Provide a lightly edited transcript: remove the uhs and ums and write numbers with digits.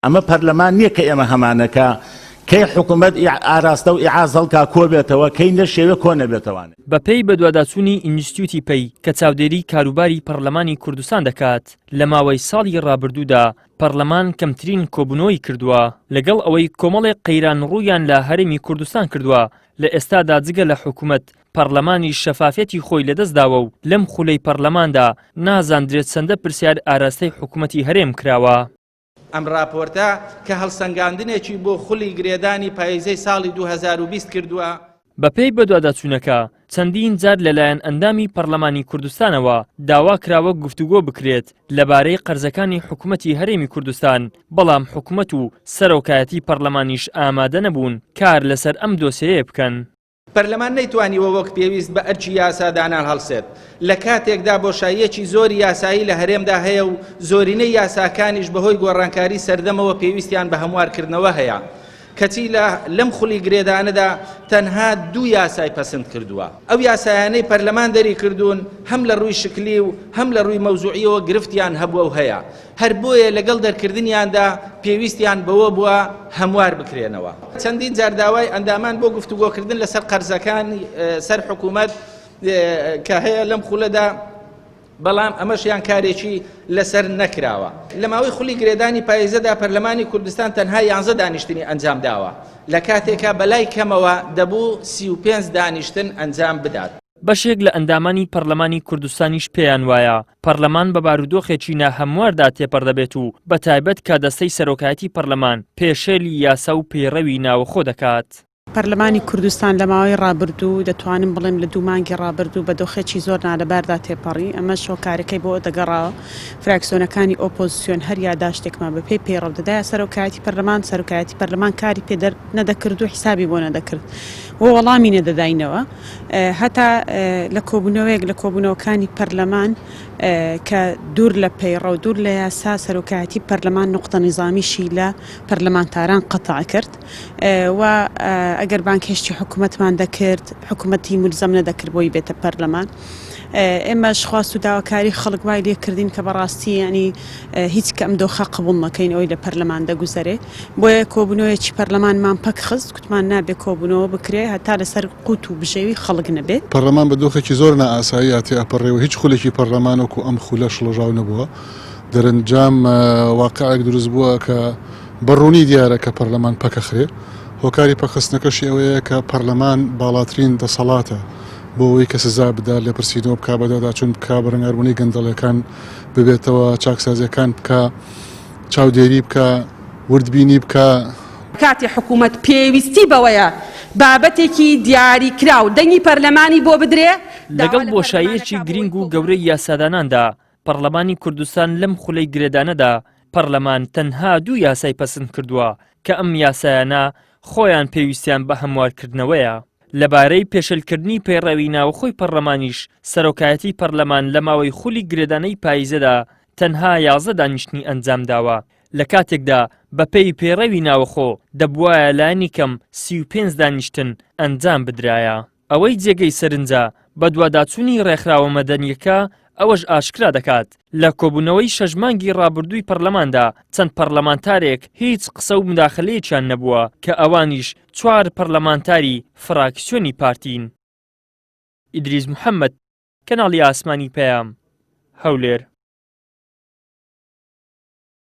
ئەمە پەرلەمان نییە کە ئێمە هەمانەکە کەی حکوومەت ئاراستە و ئیعازەڵکا کۆ بێتەوە کەی نەشێوە کۆ نەبێتەوانێت. بەپێی بەدواداچوونی ئینستتیوتی پەی کە چاودێری کاروباری پەرلەمانی کوردستان دەکات لە ماوەی ساڵی ڕابردوودا پەرلەمان کەمترین کۆبوونەوەی کردووە لەگەڵ ئەوەی کۆمەڵێک قەیران ڕوویان لە هەرێمی کوردستان کردووە لە ئێستادا جگە لە حکوومەت پەرلەمانی شەفافەتی خۆی لەدەستداوە و لەم خولەی پەرلەماندا نازاندرێت چەندە پرسیار ئاراستەی حکوومەتی هەرێم کراوە. ئەم راپۆرتە کە هەڵسەنگاندنێکی بۆ خولی گرێدانی پاییزەی ساڵی 2020 کردووە. بەپێی بەدواداچوونەکە چەندین جار لەلایەن ئەندامی پەرلەمانی کوردستانەوە داوا کراوە گفتوگۆ بکرێت لەبارەی قەرزەکانی حکوومەتی هەرێمی کوردستان، بەڵام حکوومەت و سەرۆکایەتی پەرلەمانیش ئامادە نەبوون کار لەسەر ئەم دۆسیەیە بکەن. پەرلەمان نەیتوانیوە وەک پێویست بە ئەرکی یاسادانان هەڵسێت لە کاتێکدا بۆشاییەکی زۆری یاسایی لە هەرێمدا هەیە و زۆرینەی یاساکانیش بەهۆی گۆڕانکاری سەردەمەوە پێویستیان بە هەموارکردنەوە هەیە. کەچی لەم خولی گرێدانەدا تەنها 2 یاسای پەسەند کردووە. ئەو یاسایانەی پەرلەمان دەری کردوون هەم لە ڕووی شکلی و هەم لە ڕووی مەوزوعیەوە گرفتیان هەبووە و هەیە. هەر بۆیە لەگەڵ دەرکردنیاندا پێویستیان بەوە بووە هەموار بکرێنەوە. چەندین جار داوای ئەندامان بۆ گفتوگۆکردن لەسەر قەرزەکانی سەر حکوومەت کە هەیە لەم خولەدا، بەڵام ئەمەشیان کارێکی لەسەر نەکراوە. لە ماوەی خولی گرێدانی پاییزەدا پەرلەمانی کوردستان تەنها 11 دانیشتنی ئەنجام داوە لە کاتێکا بەلای کەمەوە دەبوو 35 دانیشتن ئەنجام بدات. بەشێک لە ئەندامانی پەرلەمانی کوردستانیش پێیان وایە پەرلەمان بە بارودۆخێکی ناهەمواردا تێپەردەبێت و بەتایبەت کە دەستەی سەرۆکایەتی پەرلەمان پێشێلی یاسا و پەیڕەوی ناوەخۆ دەکات. پەرلەمانی کوردستان لە ماوەی ڕابردوو دەتوانم بڵێم لە 2 مانگی ڕابردوو بە دۆخێکی زۆر نالەباردا تێپەڕی. ئەمە شۆکارەکەی بۆ دەگەڕاوە فراکسیۆنەکانی ئۆپۆزیسیۆن هەر یاداشتێکمان بەپێی پەیڕەو دەدایە سەرۆکایەتی پەرلەمان کاری پێ نەدەکرد و حیسابی بۆ نەدەکرد و وەڵامی نەدەداینەوە. هەتا لە کۆبوونەوەیەک لە کۆبوونەوەکانی پەرلەمان کە دوور لە پەیڕە و دوور لە یاسا سەرۆکایەتی پەرلەمان نوقتە نیزامیشی لە پەرلەمانتاران قەتع کرد و ئەگەر بانکێشتی حکوومەتمان دەکرد حکوومەتی مولزەم نەدەکرد بۆی بێتە پەرلەمان. ئێمەش خواست و داواکاری خەڵک وای لێکردین کە بەڕاستی ینی هیچ کە ئەم دۆخە قبوڵ نەکەین ئەوەی لە پەرلەمان دەگوزەرێ. بۆیە کۆبوونەوەیەکی پەرلەمانمان پەک خست گوتمان نابێ کۆبوونەوە بکرێ هەتا لەسەر قوت و بژێوی خەڵک نەبێت. پەرلەمان بە دۆخێکی زۆر نائاسایی هاتی ئەپەڕێەوە هیچ خولێکی پەرلەمان وەکو ئەم خولە شڵەژاو نەبووە. دەرەنجام واقعێک دروست بووە کە بەڕوونی دیارە کە پەرلەمان پەکەخرێ. هۆکاری پەخستنەکەشی ئەوەیە کە پەرلەمان باڵاترین دەسەڵاتە بۆ ئەوەی کە سزا بدات لێ پرسیدنەوە بکا بەداداچوون بکا بەرەنگاربوونی گەندەڵەکان ببێتەوە چاکسازیەکان بکە چاودێری بکە وردبینی بکە. کاتی حکوومەت پێویستی بەوەیە بابەتێکی دیاری کرا و دەنگی پەرلەمانی بۆ بدرێ. لەگەڵ بۆشاییەکی گرنگ و گەورەی یاساداناندا پەرلەمانی کوردستان لەم خولەی گرێدانەدا پەرلەمان تەنها 2 یاسای پەسەند کردووە کە ئەم یاسایانە خۆیان پێویستیان بە هەموارکردنەوەیە. لەبارەی پێشەلکردنی پەیڕەوی ناوەخۆی پەرلەمانیش سەرۆکایەتی پەرلەمان لە ماوەی خولی گرێدانەی پاییزەدا تەنها 11 دانیشتنی ئەنجام داوە لە کاتێکدا بەپێی پەیڕەوی ناوەخۆ دەبوایە لایەنی کەم 35 دانیشتن ئەنجام بدرایە. ئەوەی جێگەی سەرنجە بە دواداچوونی ڕێکخراوە مەدەنیەکە ئەوەش ئاشکرا دەکات لە کۆبوونەوەی 6 مانگی ڕابردووی پەرلەماندا چەند پەرلەمانتارێک هیچ قسە و مداخلەیەکیان نەبووە کە ئەوانیش 4 پەرلەمانتاری فراکسیۆنی پارتین. ئیدریس محەممەد، کەناڵی ئاسمانی پەیام، هەولێر.